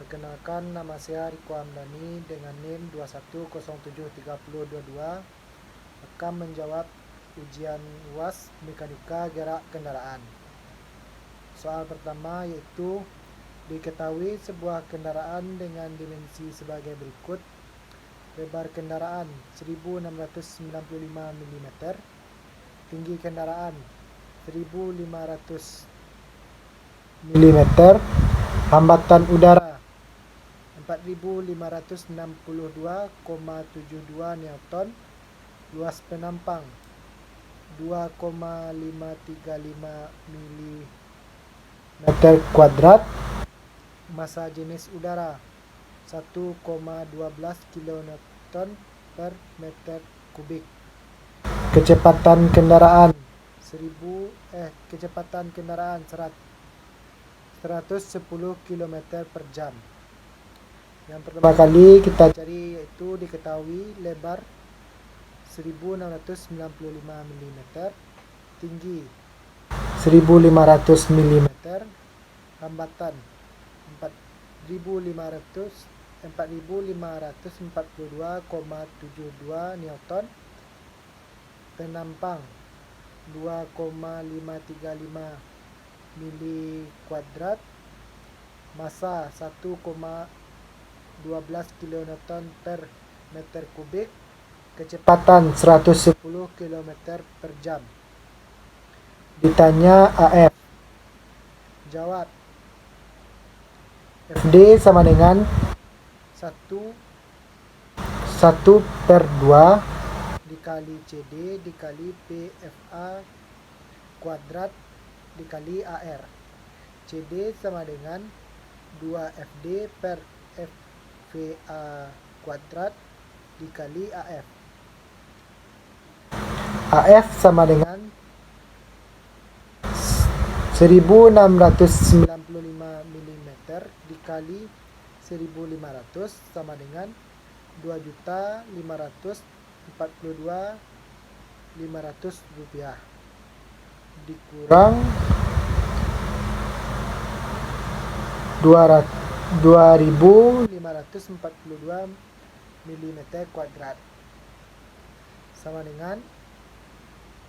Perkenalkan, nama saya Riko Hamdani dengan NIM 21073022 akan menjawab ujian UAS Mekanika Gerak Kendaraan. Soal pertama yaitu diketahui sebuah kendaraan dengan dimensi sebagai berikut. Lebar kendaraan 1695 mm, tinggi kendaraan 1500 mm, hambatan udara 4562,72 Newton, luas penampang 2,535 mm kuadrat, massa jenis udara 1,12 kN per meter kubik. Kecepatan kendaraan 110 km per jam. Yang pertama kali kita cari yaitu diketahui lebar 1695 mm, tinggi 1500 mm, hambatan 4542,72 Newton, penampang 2,535 mili kuadrat, massa 1,12 kN per meter kubik, kecepatan 110 km per jam. Ditanya AF, jawab FD sama dengan 1/2 dikali CD dikali PFA kuadrat dikali AR. CD sama dengan 2FD per FVA kuadrat dikali AF. AF sama dengan 1695 mm dikali 1500 sama dengan 2.542.500 rupiah dikurang 2.542 mm kuadrat sama dengan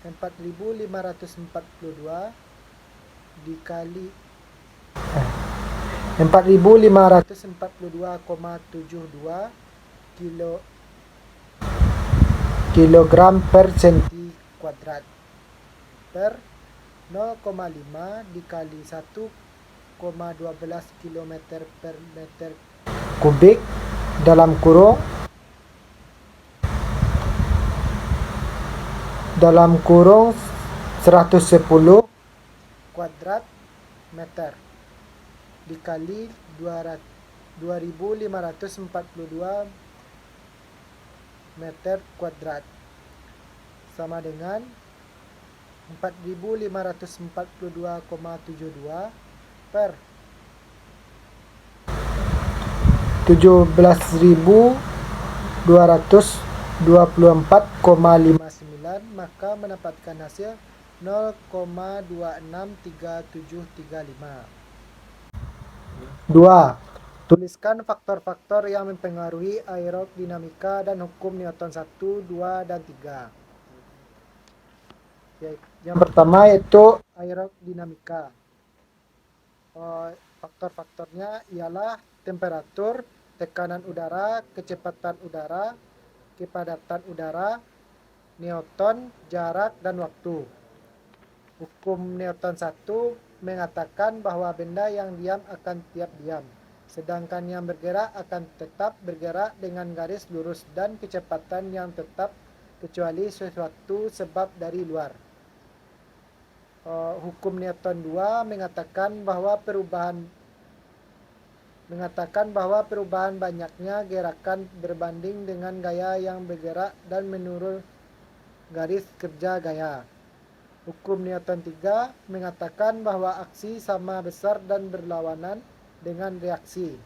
4.542 dikali 4.542,72 kilogram per cm kuadrat per 0,5 dikali 1,12 km per meter kubik dalam kurung 110 kuadrat meter dikali 2.542 meter kuadrat sama dengan 4.542,72 per 17.224,59, maka mendapatkan hasil 0,263735. 2. Tuliskan faktor-faktor yang mempengaruhi aerodinamika dan hukum Newton 1, 2, dan 3. Yang pertama yaitu aerodinamika. Faktor-faktornya ialah temperatur, tekanan udara, kecepatan udara, kepadatan udara, Newton, jarak, dan waktu. Hukum Newton 1 mengatakan bahwa benda yang diam akan tetap diam, sedangkan yang bergerak akan tetap bergerak dengan garis lurus dan kecepatan yang tetap kecuali sesuatu sebab dari luar. Hukum Newton 2 mengatakan bahwa perubahan banyaknya gerakan berbanding dengan gaya yang bergerak dan menurut garis kerja gaya. Hukum Newton 3 mengatakan bahwa aksi sama besar dan berlawanan dengan reaksi.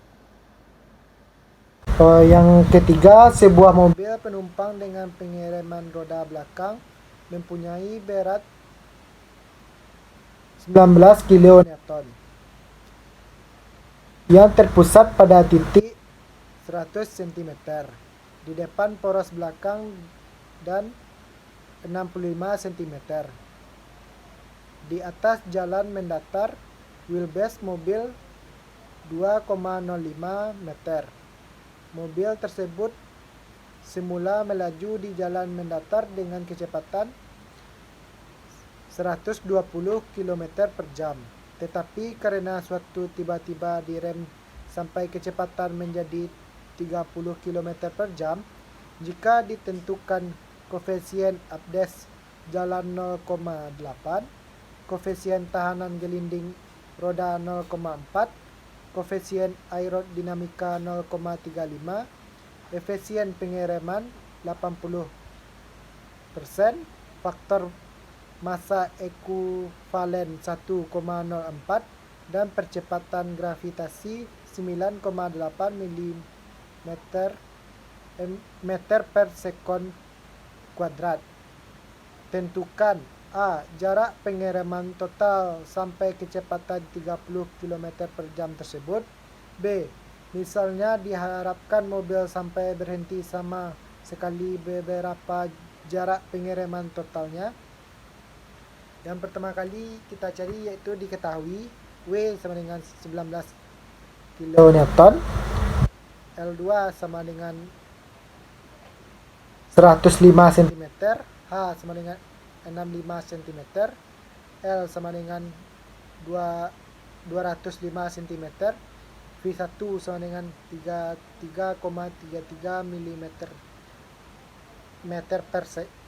Yang ketiga, sebuah mobil penumpang dengan pengereman roda belakang mempunyai berat 19 kN. yang terpusat pada titik 100 cm di depan poros belakang dan 65 cm di atas jalan mendatar. Wheelbase mobil 2,05 meter. Mobil tersebut semula melaju di jalan mendatar dengan kecepatan 120 km per jam, tetapi karena suatu tiba-tiba direm sampai kecepatan menjadi 30 km per jam, jika ditentukan koefisien updash jalan 0,8, koefisien tahanan gelinding roda 0,4, koefisien aerodinamika 0,35, efisien pengereman 80%, faktor massa ekuivalen 1,04 dan percepatan gravitasi 9,8 meter per sekon kuadrat. Tentukan A. Jarak pengereman total sampai kecepatan 30 km per jam tersebut. B. Misalnya diharapkan mobil sampai berhenti sama sekali beberapa jarak pengereman totalnya. Yang pertama kali kita cari yaitu diketahui W sama dengan 19 kN, L2 sama dengan 105 cm, H sama dengan 65 cm, L sama dengan 205 cm, V1 sama dengan 33,33 mm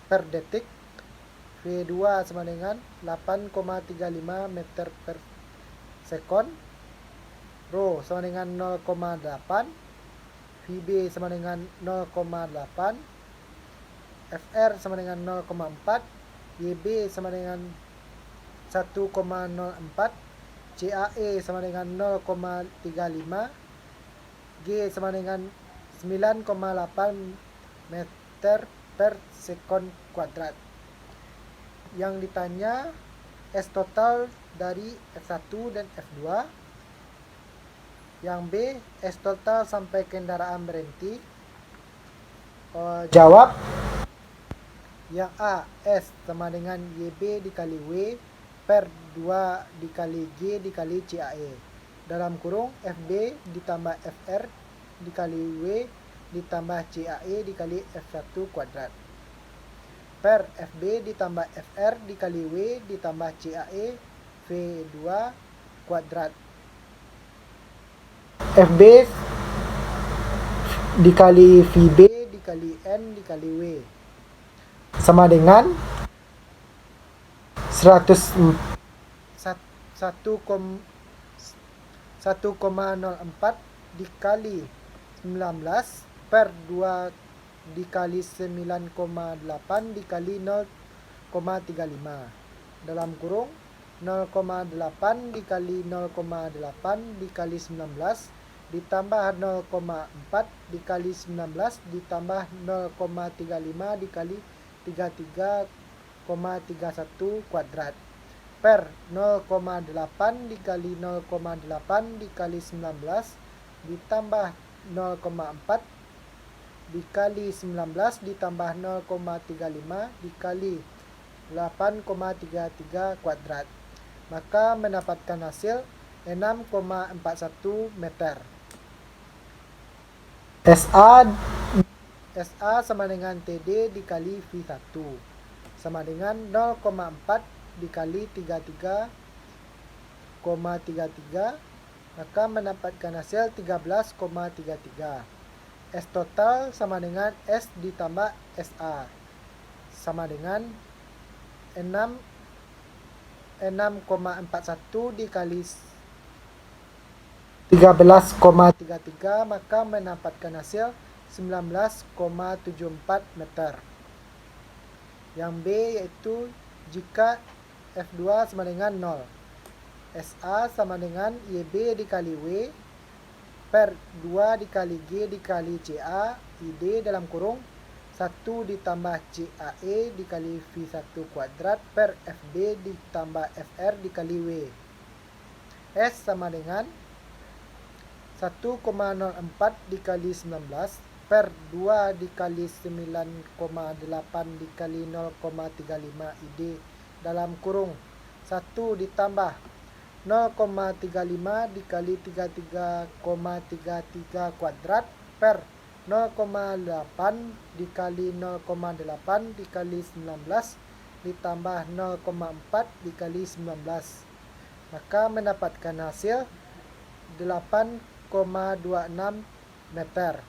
per detik, V2 sama dengan 8,35 meter per sekon, Rho sama dengan 0,8, VB sama dengan 0,8, FR sama dengan 0,4, YB sama dengan 1,04, CAE sama dengan 0,35, G sama dengan 9,8 meter per sekon kuadrat. Yang ditanya S total dari F1 dan F2. Yang B, S total sampai kendaraan berhenti. Jawab. Yang A, S sama dengan YB dikali W per 2 dikali G dikali CAE. Dalam kurung FB ditambah FR dikali W ditambah CAE dikali F1 kuadrat. Per FB ditambah FR dikali W ditambah CAE V2 kuadrat. FB dikali VB dikali N dikali W sama dengan 1,04 dikali 19 per 2 dikali 9,8 dikali 0,35 dalam kurung 0,8 dikali 0,8 dikali 19 ditambah 0,4 dikali 19 ditambah 0,35 dikali 33,31 kuadrat per 0,8 dikali 0,8 dikali 19 ditambah 0,4 dikali 19 ditambah 0,35 dikali 8,33 kuadrat. Maka mendapatkan hasil 6,41 meter. SA sama dengan TD dikali V1 sama dengan 0,4 dikali 33,33, maka mendapatkan hasil 13,33. S total sama dengan S ditambah SA sama dengan 6,41 dikali 13,33, maka mendapatkan hasil 19,74 meter. Yang B yaitu jika F2 sama dengan 0, SA sama dengan YB dikali W per 2 dikali G dikali CA ID dalam kurung 1 ditambah CAE dikali V1 kuadrat per FB ditambah FR dikali W. S sama dengan 1,04 dikali 19 per 2 dikali 9,8 dikali 0,35 ID dalam kurung 1 ditambah 0,35 dikali 33,33 kuadrat per 0,8 dikali 0,8 dikali 19 ditambah 0,4 dikali 19. Maka mendapatkan hasil 8,26 meter.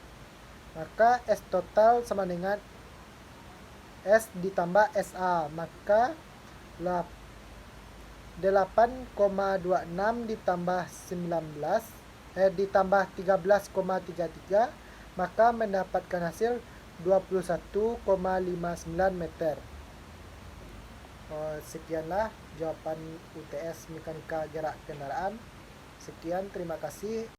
Maka S total sama dengan S ditambah SA. Maka 8,26 ditambah 19 ditambah 13,33, maka mendapatkan hasil 21,59 meter. Sekianlah jawaban UTS Mekanika Gerak Kendaraan. Sekian, terima kasih.